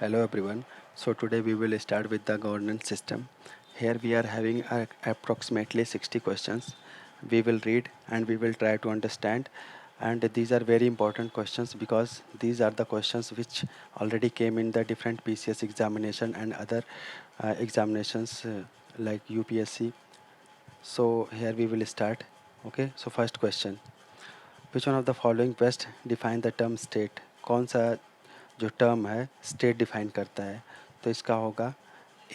Hello everyone. So today we will start with the governance system. Here we are having approximately 60 questions. We will read and we will try to understand. And these are very important questions because these are the questions which already came in the different PCS examination and other examinations like UPSC. So here we will start. Okay. So first question. Which one of the following best define the term state? कौन सा जो term है state define करता है? तो इसका होगा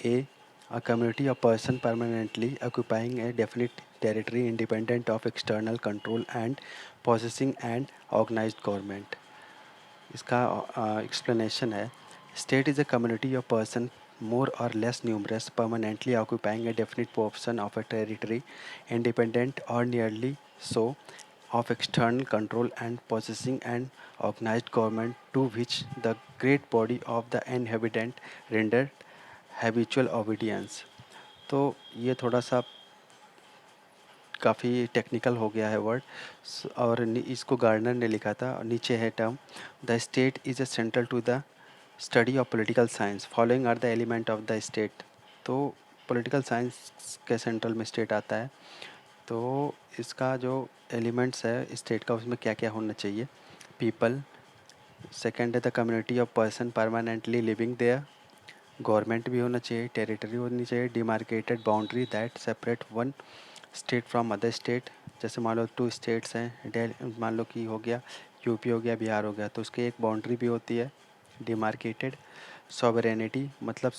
a uh community of person permanently occupying a definite territory independent of external control and possessing and organized government. इसका एक्सप्लेनेशन है state is a community of person more or less numerous permanently occupying a definite portion of a territory independent or nearly so of external control and possessing an organized government to which the great body of the inhabitant rendered habitual obedience. तो ये थोड़ा सा काफ़ी technical हो गया है word. और इसको गार्डनर ने लिखा था और नीचे है term the state is a central to the study of political science following are the element of the state. तो पॉलिटिकल साइंस के सेंट्रल में स्टेट आता है. तो इसका जो एलिमेंट्स है स्टेट का उसमें क्या क्या होना चाहिए? पीपल. सेकेंड है the community of person permanently living there. Government भी होना चाहिए. टेरिटरी होनी चाहिए. Demarcated boundary that separate one state from other state. जैसे मान लो टू स्टेट्स हैं मान लो कि हो गया यूपी हो गया बिहार हो गया तो उसकी एक बाउंड्री भी होती है डिमार्केटेड. सॉवरेनिटी मतलब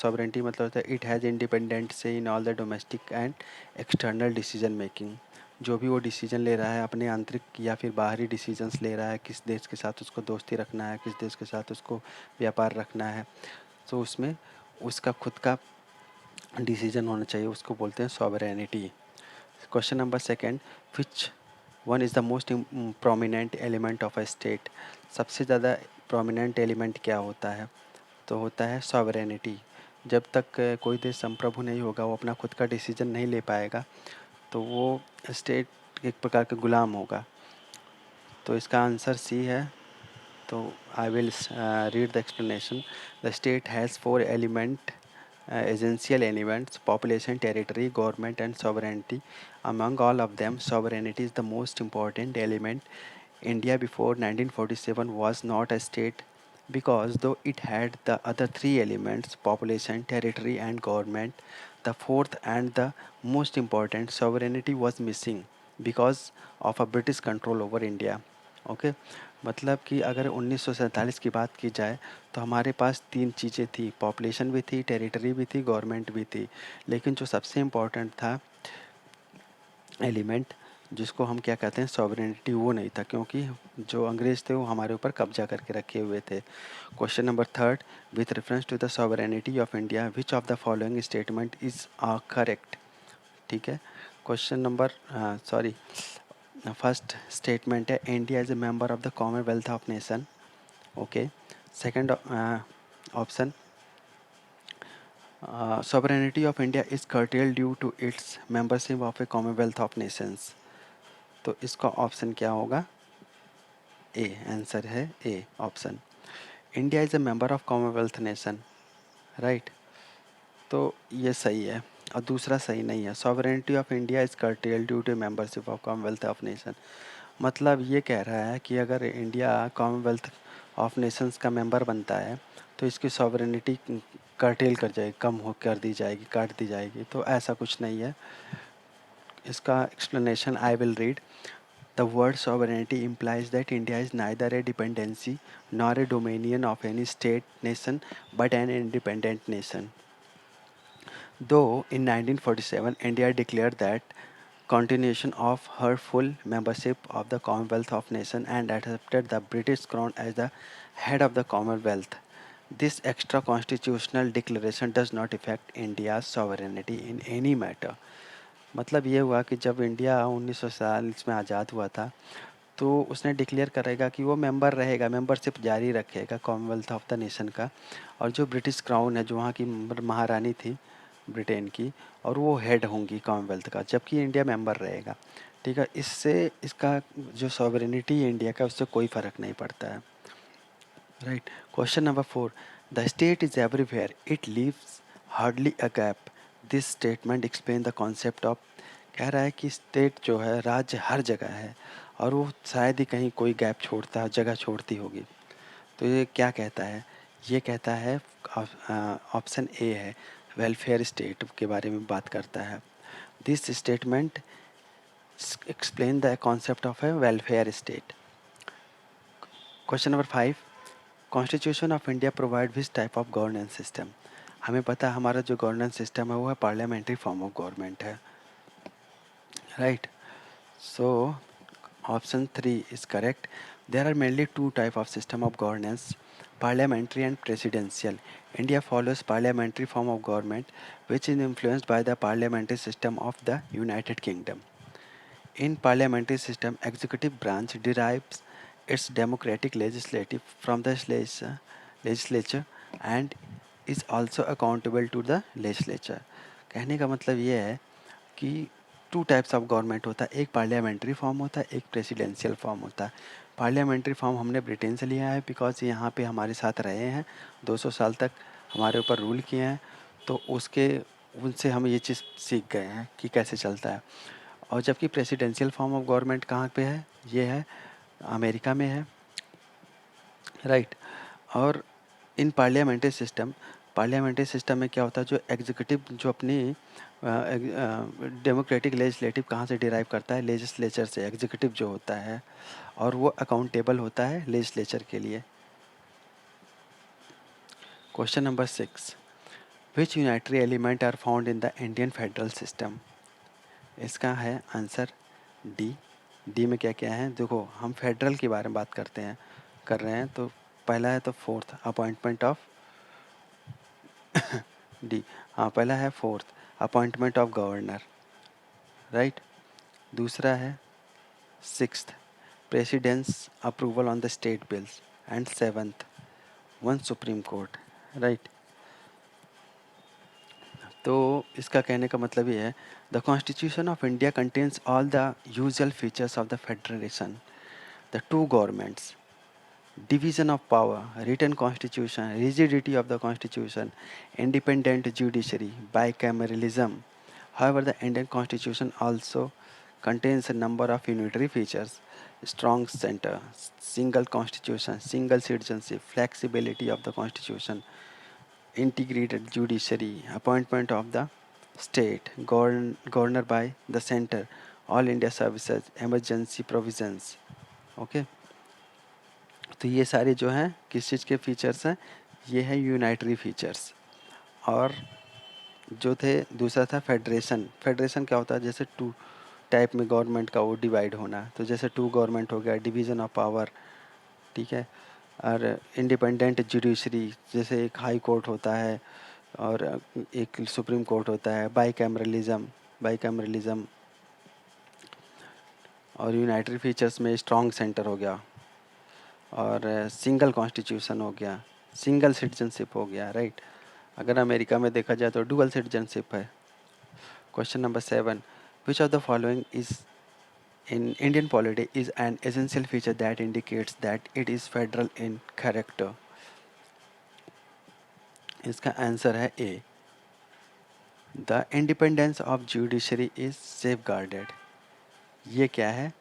होता है इट हैज़ इंडिपेंडेंट से in all the domestic and external decision making. जो भी वो डिसीजन ले रहा है अपने आंतरिक या फिर बाहरी डिसीजंस ले रहा है किस देश के साथ उसको दोस्ती रखना है किस देश के साथ उसको व्यापार रखना है. तो उसमें उसका खुद का डिसीजन होना चाहिए उसको बोलते हैं sovereignty. Question number second which one is the most prominent element of a state. सबसे ज़्यादा प्रोमिनेंट एलिमेंट क्या होता है? तो होता है सॉवरेनिटी. जब तक कोई देश संप्रभु नहीं होगा वो अपना खुद का डिसीजन नहीं ले पाएगा तो वो स्टेट एक प्रकार का गुलाम होगा. तो इसका आंसर सी है. तो I will read the explanation. The state has four element essential elements population territory government and sovereignty. Among all of them sovereignty is the most important element. India before 1947 was not a state because though it had the other three elements population territory and government, the fourth and the most important sovereignty was missing because of a British control over India. Okay. मतलब कि अगर 1947 की बात की जाए तो हमारे पास तीन चीज़ें थी. पॉपुलेशन भी थी टेरिटरी भी थी गवर्नमेंट भी थी. लेकिन जो सबसे इम्पोर्टेंट था एलिमेंट जिसको हम क्या कहते हैं सॉवरेनिटी वो नहीं था क्योंकि जो अंग्रेज़ थे वो हमारे ऊपर कब्जा करके रखे हुए थे. Question number third with reference to the sovereignty of India which of the following statement is correct. ठीक है. Question number sorry first statement है India is a member of the Commonwealth of nation. Okay. Second option sovereignty of India is curtailed due to its membership of a Commonwealth of Nations. तो इसका option क्या होगा? A. Answer है A option. India is a member of Commonwealth nation. Right. तो ये सही है और दूसरा सही नहीं है. Sovereignty of India is curtailed due to membership of Commonwealth of nation. मतलब ये कह रहा है कि अगर इंडिया कॉमनवेल्थ ऑफ नेशंस का मेंबर बनता है तो इसकी सॉवरेनिटी कर्टेल कर जाएगी कम हो कर दी जाएगी काट दी जाएगी. तो ऐसा कुछ नहीं है. इसका explanation I will read. The word sovereignty implies that India is neither a dependency nor a dominion of any state nation but an independent nation. Though in 1947 India declared that continuation of her full membership of the Commonwealth of Nations and accepted the British Crown as the head of the Commonwealth, this extra constitutional declaration does not affect India's sovereignty in any matter. मतलब ये हुआ कि जब India 1947 में आज़ाद हुआ था तो उसने डिक्लेयर करेगा कि वो मेंबर रहेगा मेंबरशिप जारी रखेगा कॉमनवेल्थ ऑफ द नेशन का. और जो ब्रिटिश क्राउन है जो वहाँ की महारानी थी ब्रिटेन की और वो हेड होंगी कॉमनवेल्थ का जबकि इंडिया मेंबर रहेगा. ठीक है. इससे इसका जो सॉवरेनिटी है इंडिया का उससे कोई फ़र्क नहीं पड़ता है. Right. Question number 4 The state is everywhere. It leaves hardly a gap. This statement explain the concept of, कह रहा है कि स्टेट जो है राज्य हर जगह है और वो शायद ही कहीं कोई गैप छोड़ता जगह छोड़ती होगी। तो ये क्या कहता है? ये कहता है ऑप्शन ए है, वेलफेयर स्टेट के बारे में बात करता है। This statement explain the concept of a welfare state. Question number 5, constitution of India provide which type of governance system? हमें पता है हमारा जो गवर्नेंस सिस्टम है वो है पार्लियामेंट्री फॉर्म ऑफ गवर्नमेंट है, right? So option 3 is correct. There are mainly two type of system of governance, parliamentary and presidential. India follows parliamentary form of government which is influenced by the parliamentary system of the United Kingdom. In parliamentary system, executive branch derives its democratic legislative from the legislature and is also accountable to the legislature. कहने का मतलब ये है कि two types of government होता है, एक parliamentary form होता है, एक प्रेसिडेंशियल फॉर्म होता है। पार्लियामेंट्री फॉर्म हमने ब्रिटेन से लिया है बिकॉज यहाँ पे हमारे साथ रहे हैं, 200 साल तक हमारे ऊपर रूल किए हैं, तो उसके उनसे हम ये चीज़ सीख गए हैं कि कैसे चलता है। और जबकि प्रेसिडेंशियल फॉर्म ऑफ गवर्नमेंट कहाँ पे है? ये है अमेरिका में है, राइट? और इन पार्लियामेंट्री सिस्टम में क्या होता है, जो एग्जीक्यूटिव जो अपनी डेमोक्रेटिक लेजिस्लेटिव कहाँ से डिराइव करता है? लेजिस्लेचर से, एग्जीक्यूटिव जो होता है, और वो अकाउंटेबल होता है लेजिस्लेचर के लिए। Question number 6, which unitary element are found in the Indian federal system? इसका है आंसर डी। डी में क्या क्या है? देखो, हम फेडरल के बारे में बात कर रहे हैं, तो पहला है तो फोर्थ अपॉइंटमेंट ऑफ डी, हाँ पहला है fourth appointment of governor, right? दूसरा है sixth president's approval on the state bills, and seventh one Supreme Court, right? तो इसका कहने का मतलब ये है, the constitution of India contains all the usual features of the federation, the two governments, division of power, written constitution, rigidity of the constitution, independent judiciary, bicameralism. However, the Indian constitution also contains a number of unitary features: strong center, single constitution, single citizenship, flexibility of the constitution, integrated judiciary, appointment of the state, governor by the center, all India services, emergency provisions. Okay. तो ये सारे जो हैं किस चीज़ के features हैं? ये है यूनाइटरी फीचर्स। और जो थे दूसरा था फेडरेशन। फेडरेशन क्या होता है? जैसे टू टाइप में गवर्नमेंट का वो डिवाइड होना, तो जैसे टू गवर्नमेंट हो गया, डिवीज़न ऑफ पावर, ठीक है? और इंडिपेंडेंट जुडिशरी, जैसे एक हाई कोर्ट होता है और एक सुप्रीम कोर्ट होता है, बाईकैमरलिज्म। और यूनाइटरी फीचर्स में स्ट्रॉन्ग सेंटर हो गया, और सिंगल कॉन्स्टिट्यूशन हो गया, सिंगल सिटीजनशिप हो गया, राइट? अगर अमेरिका में देखा जाए तो डुअल सिटीजनशिप है। Question number 7, which of the following is in Indian polity is an essential feature that indicates that it is federal in character? इसका आंसर है A, the independence of judiciary is safeguarded. ये क्या है?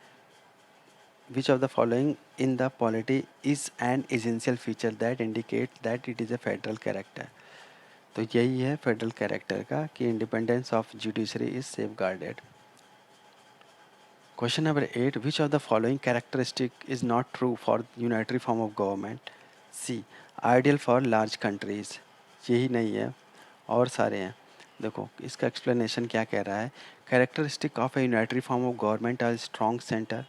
Which of the following in the polity is an essential feature that indicates that it is a federal character? तो यही है federal character का कि independence of judiciary is safeguarded. Question number 8, which of the following characteristic is not true for unitary form of government? C, ideal for large countries. यही नहीं है, और सारे हैं। देखो इसका एक्सप्लेनेशन क्या कह रहा है, characteristic of a unitary form of government are strong centre,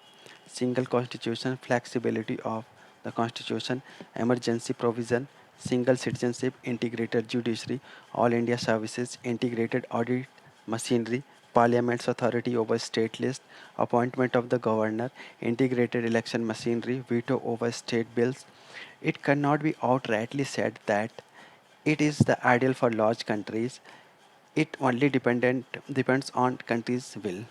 single constitution, flexibility of the constitution, emergency provision, single citizenship, integrated judiciary, all India services, integrated audit machinery, parliament's authority over state list, appointment of the governor, integrated election machinery, veto over state bills. It cannot be outrightly said that it is the ideal for large countries. It only depends on country's will.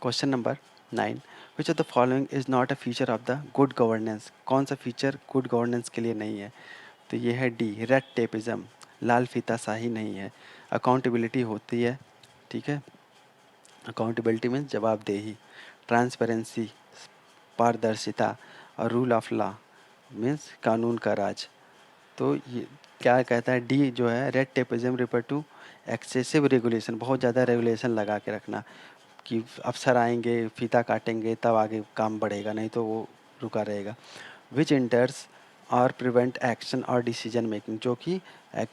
Question number 9, which of the following is not a feature of the good governance? कौन सा feature good governance के लिए नहीं है? तो ये है D, red tapism, लाल फीता शाही नहीं है। अकाउंटेबिलिटी होती है, ठीक है, अकाउंटेबिलिटी मीन्स जवाबदेही। ट्रांसपेरेंसी, पारदर्शिता। और रूल ऑफ लॉ मीन्स कानून का राज। तो ये क्या कहता है, डी जो है, red tapism refer to excessive regulation, बहुत ज़्यादा रेगुलेशन लगा के रखना कि अफसर आएंगे फीता काटेंगे तब आगे काम बढ़ेगा, नहीं तो वो रुका रहेगा। विच इंटर्स और प्रिवेंट एक्शन और डिसीजन मेकिंग, जो कि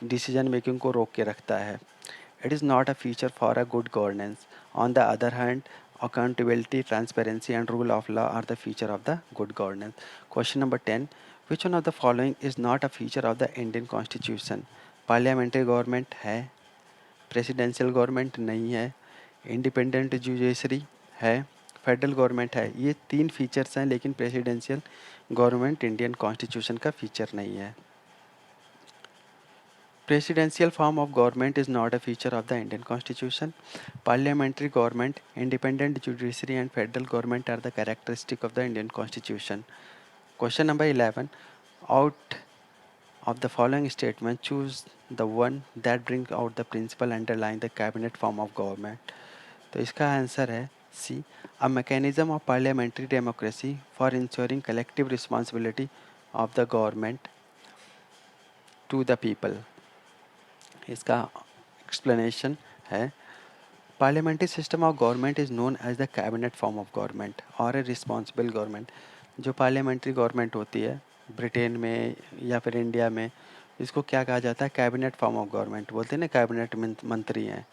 डिसीजन मेकिंग को रोक के रखता है। It is not a feature for a good governance. On the other hand, accountability, transparency and rule of law are the feature of the good governance. Question number 10, which one of the following is not a feature of the Indian Constitution? Parliamentary government है, presidential government नहीं है, independent judiciary है, federal government है। ये 3 features हैं, लेकिन presidential government Indian constitution का feature नहीं है। Presidential form of government is not a feature of the Indian Constitution. Parliamentary government, independent judiciary and federal government are the characteristic of the Indian Constitution. Question number 11. Out of the following statement, choose the one that brings out the principle underlying the cabinet form of government. तो इसका answer है सी, a mechanism of parliamentary democracy for ensuring collective responsibility of the government to the people. इसका explanation है, parliamentary system of government is known as the cabinet form of government और a responsible government. जो parliamentary government होती है Britain में या फिर India में, इसको क्या कहा जाता है, कैबिनेट फॉर्म ऑफ गवर्नमेंट बोलते हैं ना, कैबिनेट मंत्री हैं।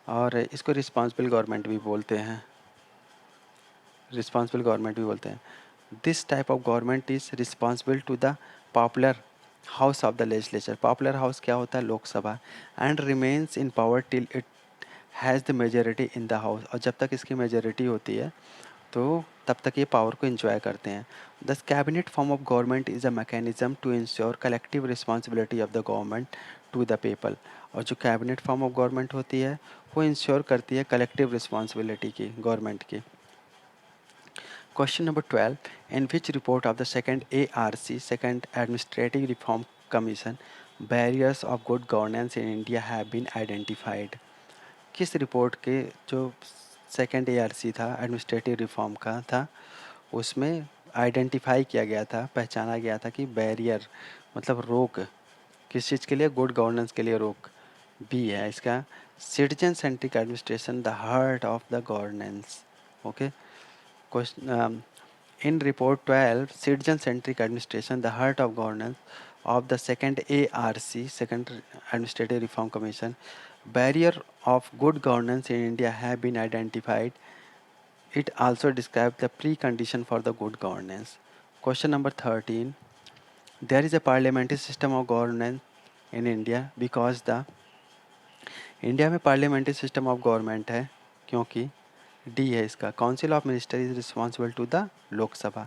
और इसको रिस्पॉन्सिबल गवर्नमेंट भी बोलते हैं, रिस्पॉन्सिबल गवर्नमेंट भी बोलते हैं। This type of government is responsible to the popular house of the legislature. Popular house क्या होता है, Lok Sabha. And remains in power till it has the majority in the house, और जब तक इसकी मेजोरिटी होती है तो तब तक ये पावर को इंजॉय करते हैं। This cabinet form of government is a mechanism to ensure collective responsibility of the government to the people. और जो कैबिनेट फॉर्म ऑफ गवर्नमेंट होती है वो इंश्योर करती है कलेक्टिव रिस्पॉन्सिबिलिटी की, गवर्नमेंट की। Question number 12. In which report of the second ARC, second Administrative Reform Commission, barriers of good governance in India have been identified? किस रिपोर्ट के जो सेकेंड ARC था, एडमिनिस्ट्रेटिव रिफॉर्म का था, उसमें आइडेंटिफाई किया गया था, पहचाना गया था कि बैरियर मतलब रोक, किस चीज़ के लिए, गुड गवर्नेंस के लिए रोक। बी है इसका, citizen centric administration the heart of the governance. Okay. Question, in report 12, citizen-centric administration, the heart of governance of the second ARC, second Administrative Reform Commission, barrier of good governance in India have been identified. It also describes the precondition for the good governance. Question number 13. There is a parliamentary system of governance in India because the India में parliamentary system of government है क्योंकि D है इसका, council of minister is responsible to the Lok Sabha.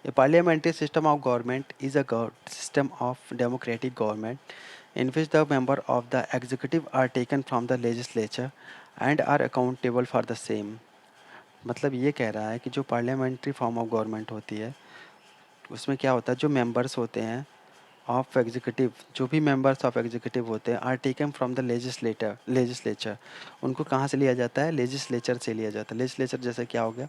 A parliamentary system of government is a system of democratic government in which the members of the executive are taken from the legislature and are accountable for the same. मतलब ये कह रहा है कि जो parliamentary form of government होती है उसमें क्या होता है, जो मेंबर्स होते हैं ऑफ एग्जीक्यूटिव, जो भी मेंबर्स ऑफ एग्जीक्यूटिव होते हैं, are taken from the legislature. उनको कहाँ से लिया जाता है, लेजिस्लेचर से लिया जाता है। लेजिस्लेचर जैसे क्या हो गया,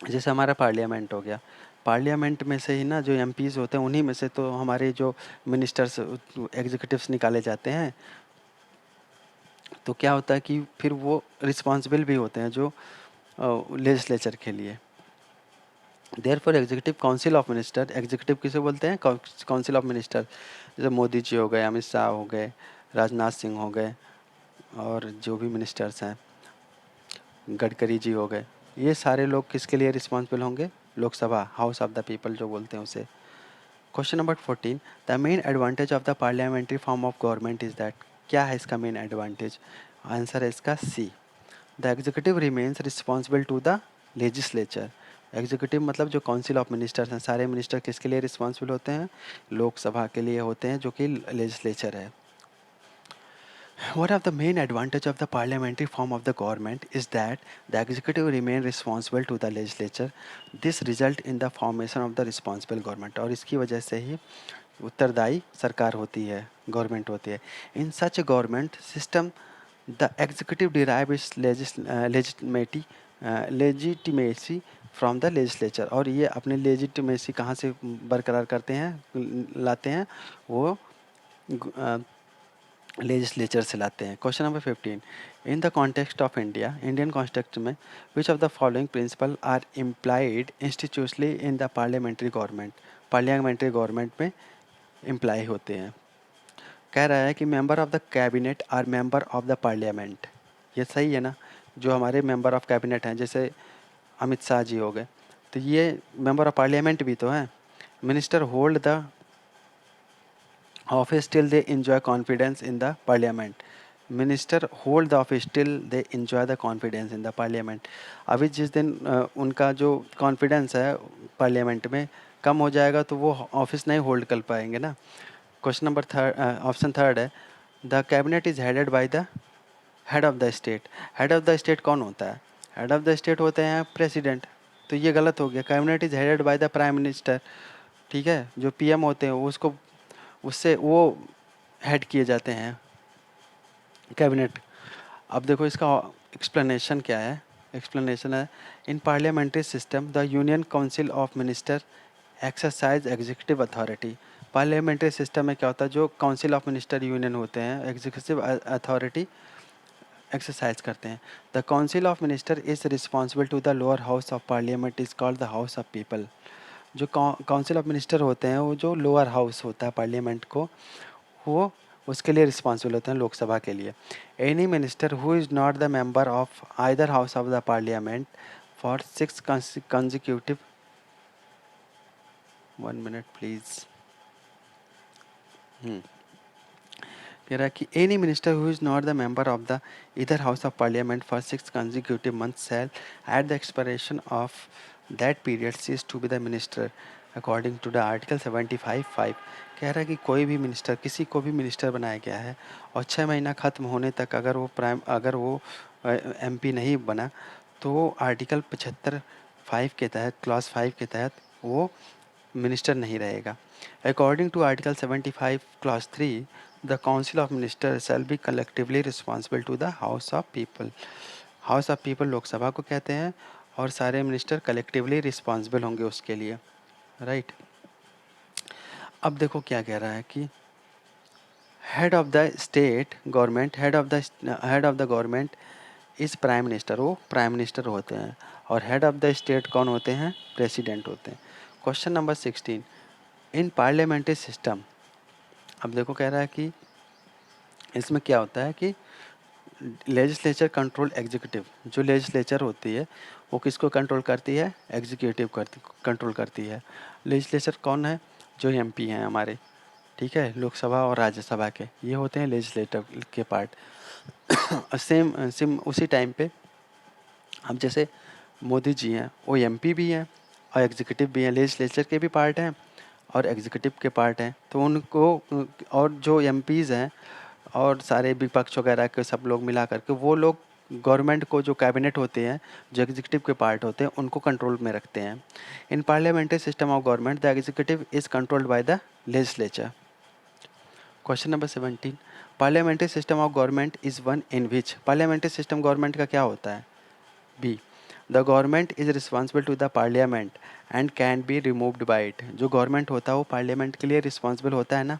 जैसे हमारा पार्लियामेंट हो गया, पार्लियामेंट में से ही ना जो एमपीज़ होते हैं उन्हीं में से तो हमारे जो मिनिस्टर्स एग्जीक्यूटिव्स निकाले जाते हैं। तो क्या होता है कि फिर वो रिस्पॉन्सिबल भी होते हैं जो लेजिस्लेचर के लिए। Therefore executive council of minister, executive किसे बोलते हैं, काउंसिल ऑफ मिनिस्टर। जैसे मोदी जी हो गए, अमित शाह हो गए, राजनाथ सिंह हो गए, और जो भी मिनिस्टर्स हैं, गडकरी जी हो गए, ये सारे लोग किसके लिए रिस्पॉन्सिबल होंगे, Lok Sabha, house of the people जो बोलते हैं उसे। Question number 14. The main advantage of the parliamentary form of government is that, क्या है इसका मेन एडवांटेज, आंसर है इसका C, the executive remains responsible to the legislature. Executive मतलब जो काउंसिल ऑफ मिनिस्टर्स हैं, सारे मिनिस्टर किसके लिए रिस्पॉन्सिबल होते हैं, लोकसभा के लिए होते हैं, जो कि लेजिस्लेचर है। One of the main advantage of the parliamentary form of the government is that the executive remain responsible to the legislature. This result in the formation of the responsible government. और इसकी वजह से ही उत्तरदायी सरकार होती है, government होती है. In such a government system, the executive derive its legitimacy from the legislature. और ये अपनी legitimacy कहाँ से बरकरार करते हैं, लाते हैं, वो लेजिस्लेचर से लाते हैं. Question number 15. In the context of India, Indian context में which of the following principle are implied institutionally in the parliamentary government. Parliamentary government में इम्प्लाई होते हैं. कह रहा है कि member of the cabinet are member of the parliament. ये सही है ना. जो हमारे मेंबर ऑफ कैबिनेट हैं, जैसे अमित शाह जी हो गए, तो ये मेंबर ऑफ पार्लियामेंट भी तो हैं. Minister hold the office till they enjoy confidence in the parliament. Minister hold the office till they enjoy the confidence in the parliament. अभी जिस दिन उनका जो कॉन्फिडेंस है पार्लियामेंट में कम हो जाएगा तो वो ऑफिस नहीं होल्ड कर पाएंगे ना. क्वेश्चन नंबर ऑप्शन थर्ड है, the cabinet is headed by the head of the state. Head of the state कौन होता है? हेड ऑफ द स्टेट होते हैं प्रेसिडेंट. तो ये गलत हो गया. Cabinet is headed by the prime minister. ठीक है, जो पीएम होते हैं उसको, उससे वो हेड किए जाते हैं कैबिनेट. अब देखो इसका एक्सप्लेनेशन क्या है. एक्सप्लेनेशन है, in parliamentary system the union council of minister exercise executive authority. Parliamentary system में क्या होता है, जो काउंसिल ऑफ मिनिस्टर यूनियन होते हैं एग्जीक्यूटिव अथॉरिटी एक्सरसाइज करते हैं. The council of minister is responsible to the lower house of parliament is called the house of people. जो काउंसिल ऑफ मिनिस्टर होते हैं वो जो लोअर हाउस होता है पार्लियामेंट को, वो उसके लिए रिस्पॉन्सिबल होते हैं, लोकसभा के लिए. Any minister who is not the member of either house of the parliament for 6 consecutive 1 minute please. कह रहा है कि any minister who is not the member of the either house of parliament for 6 consecutive months shall at the expiration of that period cease to be the minister according to the article 75(5). कह रहा है कि कोई भी minister, किसी को भी minister बनाया गया है और 6 महीना ख़त्म होने तक अगर वो एमपी नहीं बना तो आर्टिकल 75(5) के तहत, क्लॉज 5 के तहत वो मिनिस्टर नहीं रहेगा. According to article 75 clause 3, the council of minister shall be collectively responsible to the house of people. House of people Lok Sabha को कहते हैं और सारे मिनिस्टर कलेक्टिवली रिस्पॉन्सिबल होंगे उसके लिए. राइट. अब देखो क्या कह रहा है कि head of the state government, head of the government is prime minister. वो प्राइम मिनिस्टर होते हैं. और हेड ऑफ द स्टेट कौन होते हैं? प्रेसिडेंट होते हैं. Question number 16. इन पार्लियामेंट्री सिस्टम, अब देखो कह रहा है कि इसमें क्या होता है कि लेजिस्लेचर कंट्रोल एग्जीक्यूटिव. जो लेजिस्लेचर होती है वो किसको कंट्रोल करती है? एग्जीक्यूटिव कंट्रोल करती है. लेजिस्लेचर कौन है? जो एमपी हैं हमारे, ठीक है, लोकसभा और राज्यसभा के, ये होते हैं लेजिस्लेटिव के पार्ट. सेम सेम उसी टाइम पे अब जैसे मोदी जी हैं, वो एमपी भी हैं और एग्जीक्यूटिव भी हैं. लेजिस्लेचर के भी पार्ट हैं और एग्जीक्यूटिव के पार्ट हैं. तो उनको, और जो एमपीज़ हैं और सारे विपक्ष वगैरह के सब लोग मिला करके, वो लोग गवर्नमेंट को, जो कैबिनेट होते हैं, जो एग्जीक्यूटिव के पार्ट होते हैं, उनको कंट्रोल में रखते हैं. In parliamentary system of government the executive is controlled by the legislature. Question number 17. Parliamentary system of government is one in which. Parliamentary system government का क्या होता है? B, the government is responsible to the parliament and can be removed by it. जो government होता है वो parliament के लिए रिस्पॉन्सिबल होता है ना,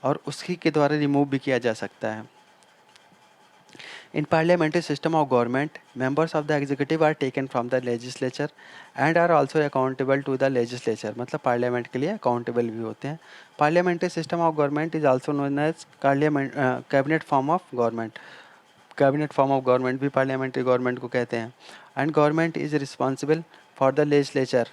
और उसकी के द्वारा रिमूव भी किया जा सकता है. In parliamentary system of government members of the executive are taken from the legislature and are also accountable to the legislature. मतलब पार्लियामेंट के लिए अकाउंटेबल भी होते हैं. Parliamentary system of government is also known as cabinet form of government. Cabinet form of government भी parliamentary government को कहते हैं. And government is responsible for the legislature,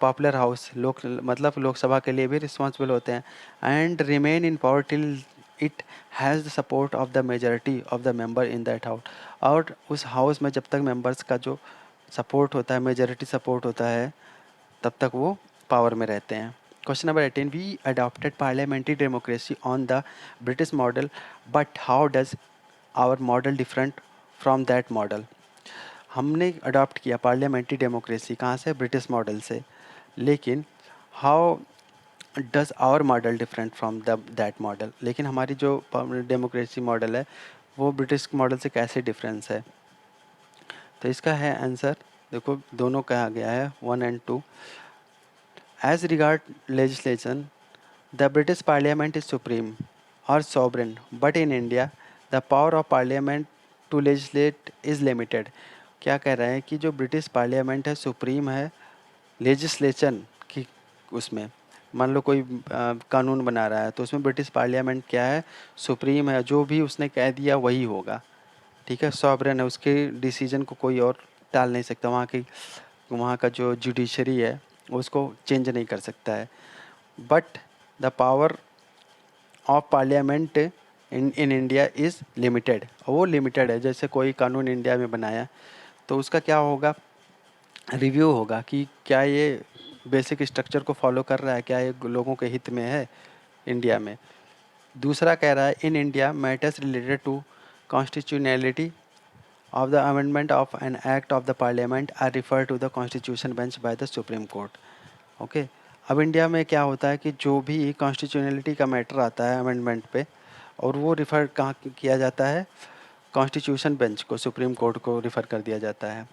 popular house, मतलब लोकसभा के लिए भी रिस्पॉन्सिबल होते हैं. And remain in power till it has the support of the majority of the member in that house. और उस हाउस में जब तक मेंबर्स का जो सपोर्ट होता है, मेजॉरिटी सपोर्ट होता है, तब तक वो पावर में रहते हैं. Question number 18. We adopted parliamentary democracy on the British model, but how does our model different from that model? हमने अडॉप्ट किया पार्लियामेंट्री डेमोक्रेसी कहाँ से? ब्रिटिश मॉडल से. लेकिन how does our model different from the that model? लेकिन हमारी जो democracy model है वो ब्रिटिश मॉडल से कैसे डिफरेंस है? तो इसका है आंसर, देखो दोनों कहा गया है 1 and 2. As regard legislation, the British parliament is supreme और sovereign, but in India the power of parliament to legislate is limited. क्या कह रहे हैं कि जो ब्रिटिश पार्लियामेंट है सुप्रीम है लेजिस्लेशन की, उसमें मान लो कोई कानून बना रहा है तो उसमें ब्रिटिश पार्लियामेंट क्या है? सुप्रीम है, जो भी उसने कह दिया वही होगा. ठीक है, सॉवरेन है, उसके डिसीजन को कोई और टाल नहीं सकता. वहाँ का जो जुडिशरी है उसको चेंज नहीं कर सकता है. But the power of parliament in India is limited. वो लिमिटेड है. जैसे कोई कानून इंडिया में बनाया तो उसका क्या होगा? रिव्यू होगा कि क्या ये बेसिक स्ट्रक्चर को फॉलो कर रहा है, क्या ये लोगों के हित में है इंडिया में. दूसरा कह रहा है in India matters related to constitutionality of the amendment of an act of the parliament are referred to the constitution bench by the supreme court. Okay. अब इंडिया में क्या होता है कि जो भी कॉन्स्टिट्यूशनलिटी का मैटर आता है अमेंडमेंट पे, और वो रिफ़र कहाँ किया जाता है? कॉन्स्टिट्यूशन बेंच को, सुप्रीम कोर्ट को रिफ़र कर दिया जाता है.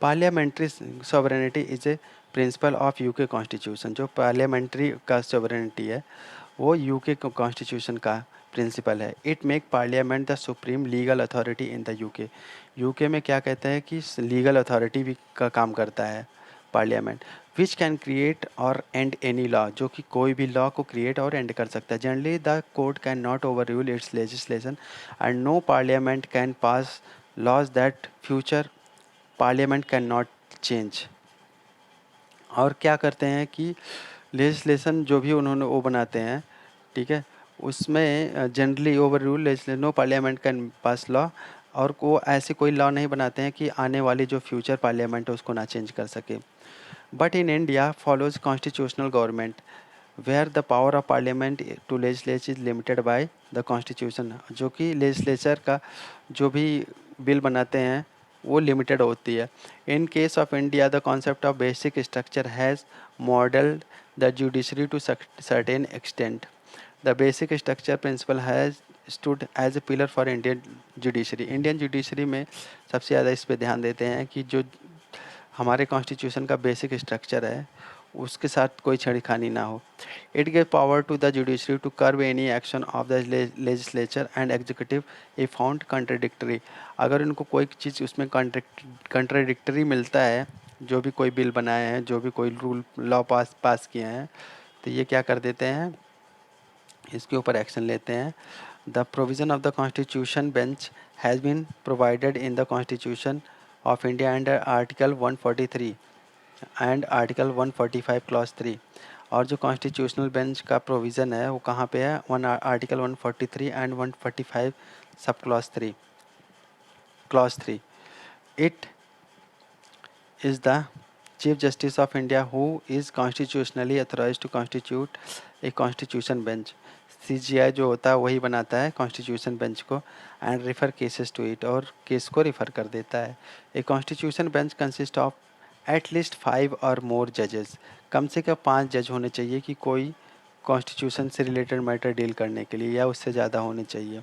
Parliamentary sovereignty is a principle of UK constitution. जो पार्लियामेंट्री का सॉवरेनिटी है वो यूके कॉन्स्टिट्यूशन का प्रिंसिपल है. It make parliament the supreme legal authority in the UK. UK में क्या कहते हैं कि लीगल अथॉरिटी भी का काम करता है पार्लियामेंट. विच कैन क्रिएट और एंड एनी लॉ. जो कि कोई भी लॉ को क्रिएट और एंड कर सकता है. Generally the court can not overrule its legislation and no parliament can pass laws that future parliament can not change. और क्या करते हैं कि लेजिस्लेशन जो भी उन्होंने वो बनाते हैं, ठीक है, उसमें generally overrule legislation, no parliament can pass law. और वो ऐसे कोई लॉ नहीं बनाते हैं कि आने वाली जो फ्यूचर पार्लियामेंट है उसको ना चेंज कर सके. But in India follows constitutional government where the power of parliament to legislate is limited by the constitution. जो कि लेजिस्लेचर का जो भी बिल बनाते हैं वो लिमिटेड होती है. In case of India the concept of basic structure has modelled the judiciary to certain extent. The basic structure principle has stood as a pillar for Indian judiciary. Indian judiciary में सबसे ज़्यादा इस पर ध्यान देते हैं कि जो हमारे कॉन्स्टिट्यूशन का बेसिक स्ट्रक्चर है उसके साथ कोई छेड़खानी ना हो. It give power to the judiciary to curb any action of the legislature and executive if found contradictory. अगर उनको कोई चीज़ उसमें कंट्राडिक्टरी मिलता है, जो भी कोई बिल बनाए हैं, जो भी कोई रूल लॉ पास किए हैं, तो ये क्या कर देते हैं, इसके ऊपर एक्शन लेते हैं. The provision of the constitution bench has been provided in the constitution of India under article 143 and article 145 clause 3. और जो कॉन्स्टिट्यूशनल बेंच का प्रोविज़न है वो कहाँ पे है? Article 143 and 145 sub clause 3. It is the Chief Justice of India who is constitutionally authorise to constitute a constitution bench. CGI जो होता है वही बनाता है कॉन्स्टिट्यूशन बेंच को and refer cases to it, और केस को रिफ़र कर देता है. A constitution bench consist of at least 5 और मोर जजेस. कम से कम 5 जज होने चाहिए कि कोई कॉन्स्टिट्यूशन से रिलेटेड मैटर डील करने के लिए, या उससे ज़्यादा होने चाहिए.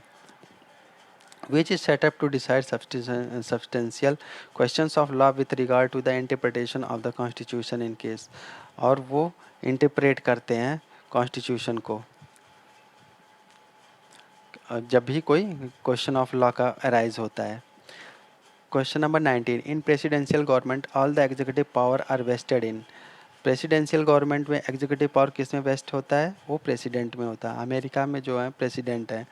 which is set up to decide substantial questions of law with regard to the interpretation of the constitution in case. और वो इंटरप्रेट करते हैं कॉन्स्टिट्यूशन को जब भी कोई क्वेश्चन ऑफ लॉ का अराइज होता है. Question number 19. In presidential government all the executive power are vested in. Presidential government में एग्जीक्यूटिव पावर किस में वेस्ट होता है? वो प्रेसिडेंट में होता है. अमेरिका में जो है प्रेसिडेंट है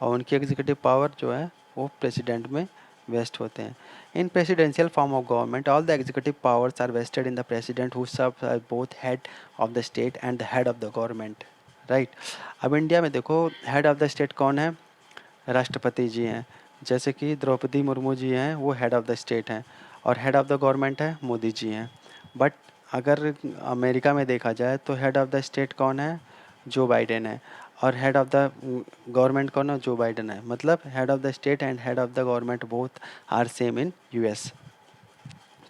और उनकी एग्जीक्यूटिव पावर जो है वो प्रेसिडेंट में वेस्ट होते हैं. In presidential form of government all the executive powers are vested in the president who serves as both head of the state and the head of the government. Right. अब India में देखो head of the state कौन है? राष्ट्रपति जी हैं. जैसे कि द्रौपदी मुर्मू जी हैं, वो हेड ऑफ़ द स्टेट हैं और हेड ऑफ़ द गवर्नमेंट है मोदी जी हैं। बट अगर अमेरिका में देखा जाए तो हेड ऑफ़ द स्टेट कौन है? जो बाइडेन है। और हेड ऑफ़ द गवर्नमेंट कौन है? जो बाइडेन है। मतलब head of the state and head of the government both are same in US.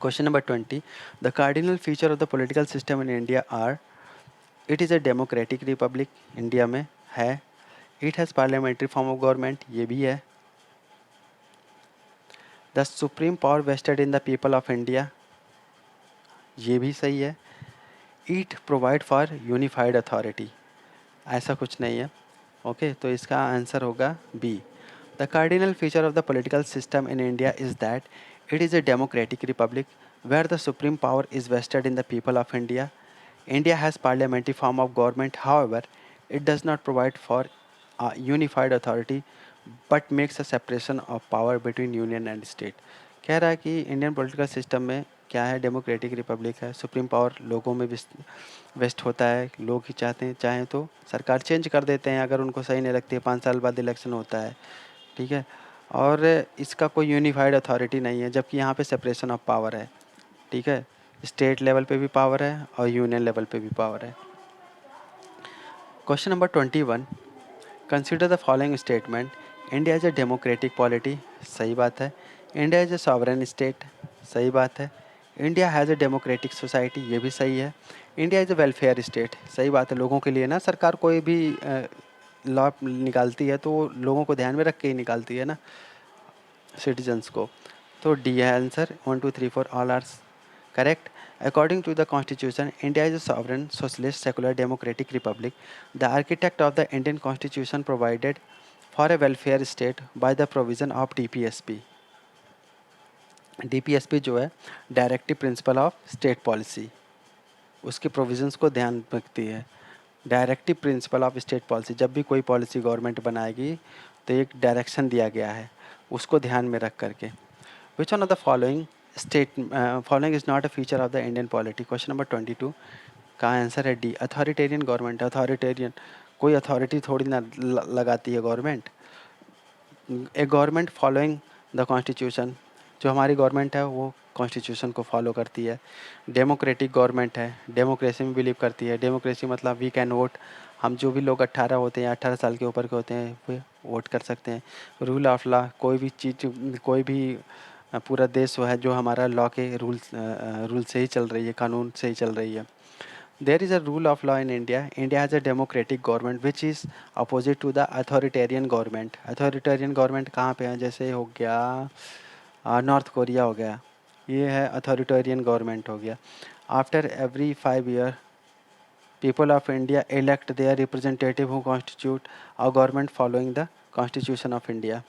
Question number 20, the cardinal feature of the political system in India are, it is a democratic republic, India में है। It has parliamentary form of government, ये भी है। The supreme power vested in the people of India, ये भी सही है। It provide for unified authority, ऐसा कुछ नहीं है। ओके, तो इसका आंसर होगा B. The cardinal feature of the political system in India is that it is a democratic republic where the supreme power is vested in the people of India. India has parliamentary form of government, however, it does not provide for a unified authority but makes a separation of power between union and state. कह रहा है कि Indian political system में क्या है, democratic Republic है, supreme power लोगों में वेस्ट होता है, लोग ही चाहते हैं, चाहें तो सरकार चेंज कर देते हैं अगर उनको सही नहीं लगती है, 5 साल बाद इलेक्शन होता है, ठीक है। और इसका कोई यूनिफाइड अथॉरिटी नहीं है, जबकि यहाँ पे सेपरेशन ऑफ पावर है, ठीक है। स्टेट लेवल पे भी पावर है और यूनियन लेवल पे भी पावर है। Question number 21, consider the following statement, India is a democratic polity, सही बात है। India is a sovereign state, सही बात है। India has a democratic society, ये भी सही है। India is a welfare state, सही बात है। लोगों के लिए ना सरकार कोई भी लॉ निकालती है तो वो लोगों को ध्यान में रख के ही निकालती है ना, सिटीजन्स को। तो डी है answer, 1 2 3 4 all are correct. According to the Constitution, India is a sovereign, socialist, secular, democratic republic. The architect of the Indian Constitution provided for a welfare state by the provision of DPSP. DPSP जो है directive principle of state policy, उसके provisions को ध्यान रखती है। Directive principle of state policy, जब भी कोई पॉलिसी गवर्नमेंट बनाएगी तो एक डायरेक्शन दिया गया है, उसको ध्यान में रख करके। Which one of the following is not a feature of the Indian polity? Question number 22 का आंसर है डी, अथॉरिटेरियन गवर्नमेंट। अथॉरिटेरियन कोई अथॉरिटी थोड़ी ना लगाती है government. A government following the constitution, जो हमारी गवर्नमेंट है वो कॉन्स्टिट्यूशन को फॉलो करती है। डेमोक्रेटिक गवर्नमेंट है, डेमोक्रेसी में बिलीव करती है। डेमोक्रेसी मतलब वी कैन वोट, हम जो भी लोग 18 होते हैं या 18 साल के ऊपर के होते हैं वो वोट कर सकते हैं। रूल ऑफ लॉ, कोई भी चीज़, कोई भी पूरा देश वो है जो हमारा लॉ के रूल से ही चल रही है, कानून से ही चल रही है। There is a rule of law in India. India has a democratic government which is opposite to the authoritarian government. Authoritarian government कहाँ पे है? जैसे हो गया नॉर्थ कोरिया हो गया, ये है अथॉरिटेरियन गवर्नमेंट हो गया। After every 5 year people of India elect their representative who constitute a government following the Constitution of India.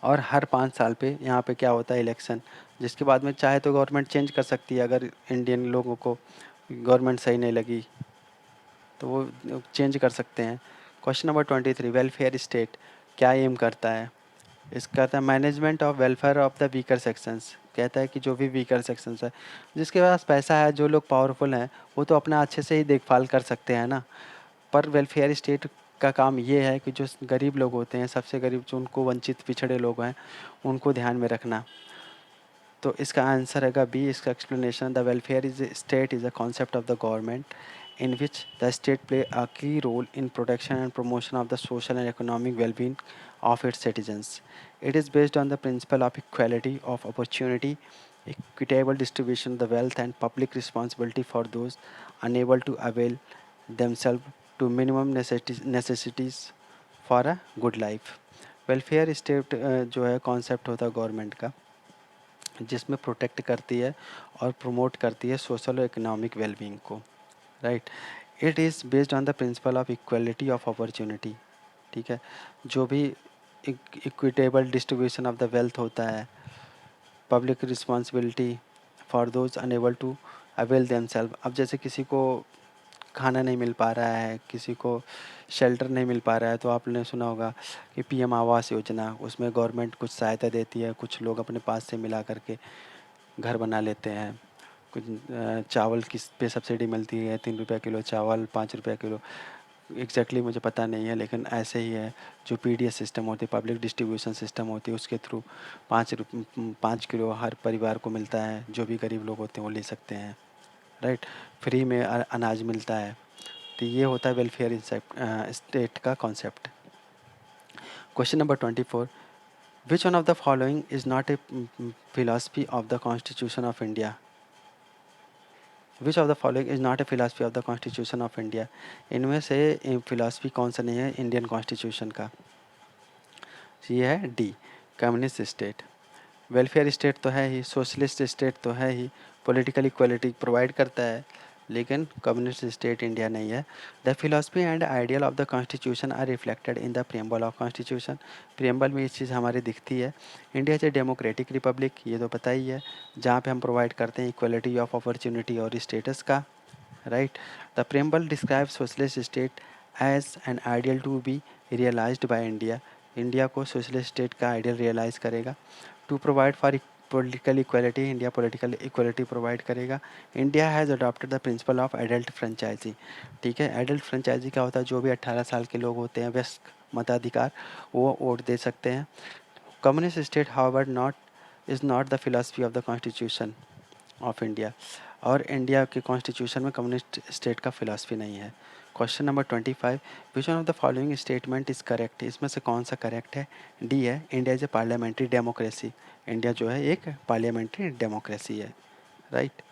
और हर 5 साल पे यहाँ पे क्या होता है, इलेक्शन, जिसके बाद में चाहे तो गवर्नमेंट चेंज कर सकती है। अगर इंडियन लोगों को गवर्नमेंट सही नहीं लगी तो वो चेंज कर सकते हैं। क्वेश्चन नंबर 23, वेलफेयर स्टेट क्या एम करता है? इसका कहता है management of welfare of the weaker sections. कहता है कि जो भी वीकर सेक्शंस है, जिसके पास पैसा है, जो लोग पावरफुल हैं, वो तो अपना अच्छे से ही देखभाल कर सकते हैं ना। पर वेलफेयर स्टेट का काम ये है कि जो गरीब लोग होते हैं, सबसे गरीब, जो उनको वंचित पिछड़े लोग हैं, उनको ध्यान में रखना। तो इसका आंसर रहेगा बी। इसका explanation, the welfare is state is a concept of the government in which the state play a key role in protection and promotion of the social and economic well-being of its citizens. It is based on the principle of equality of opportunity, equitable distribution of the wealth, and public responsibility for those unable to avail themselves to minimum necessities for a good life. Welfare state जो है concept होता है government का, जिसमें protect करती है और promote करती है सोशल और इकोनॉमिक वेलबींग को, right. It is based on the principle of equality of opportunity, ठीक है। जो भी equitable distribution of the wealth होता है, public responsibility for those unable to avail themselves. अब जैसे किसी को खाना नहीं मिल पा रहा है, किसी को शेल्टर नहीं मिल पा रहा है, तो आपने सुना होगा कि पीएम आवास योजना, उसमें गवर्नमेंट कुछ सहायता देती है, कुछ लोग अपने पास से मिला करके घर बना लेते हैं। कुछ चावल किस पे सब्सिडी मिलती है, 3 रुपये किलो चावल, 5 रुपये किलो एग्जैक्टली मुझे पता नहीं है, लेकिन ऐसे ही है। जो पीडीएस सिस्टम होती है, पब्लिक डिस्ट्रीब्यूशन सिस्टम होती है, उसके थ्रू 5 किलो हर परिवार को मिलता है। जो भी गरीब लोग होते हैं वो ले सकते हैं, राइट। फ्री में अनाज मिलता है। तो ये होता है वेलफेयर स्टेट का concept. Question number 24, which one of the following is not a philosophy of the constitution of India? Which of the following is not a philosophy of the constitution of India? इनमें से philosophy कौन सा नहीं है Indian constitution का? ये है D, communist state. Welfare state तो है ही, सोशलिस्ट स्टेट तो है ही, पॉलिटिकल इक्वलिटी प्रोवाइड करता है, लेकिन कम्युनिस्ट स्टेट इंडिया नहीं है। The philosophy and ideal of the constitution are reflected in the preamble of constitution. Preamble में ये चीज़ हमारी दिखती है। India is a democratic republic, ये तो पता ही है, जहाँ पे हम प्रोवाइड करते हैं इक्वलिटी ऑफ अपॉर्चुनिटी और स्टेटस का, right. The preamble describe socialist state as an ideal to be realised by India. India को सोशलिस्ट स्टेट का आइडियल रियलाइज़ करेगा। To provide for political equality, India political equality provide करेगा। India has adopted the principle of adult franchise. ठीक है, adult franchise क्या होता है? जो भी 18 साल के लोग होते हैं, वयस्क मताधिकार, वो वोट दे सकते हैं। Communist state however not is not the philosophy of the constitution of India. और इंडिया के कॉन्स्टिट्यूशन में कम्युनिस्ट स्टेट का फिलॉसफी नहीं है। Question number 25, which one of the following statement is correct? इसमें से कौन सा करेक्ट है? डी है, India is A parliamentary democracy. India जो है एक पार्लियामेंट्री डेमोक्रेसी है, राइट।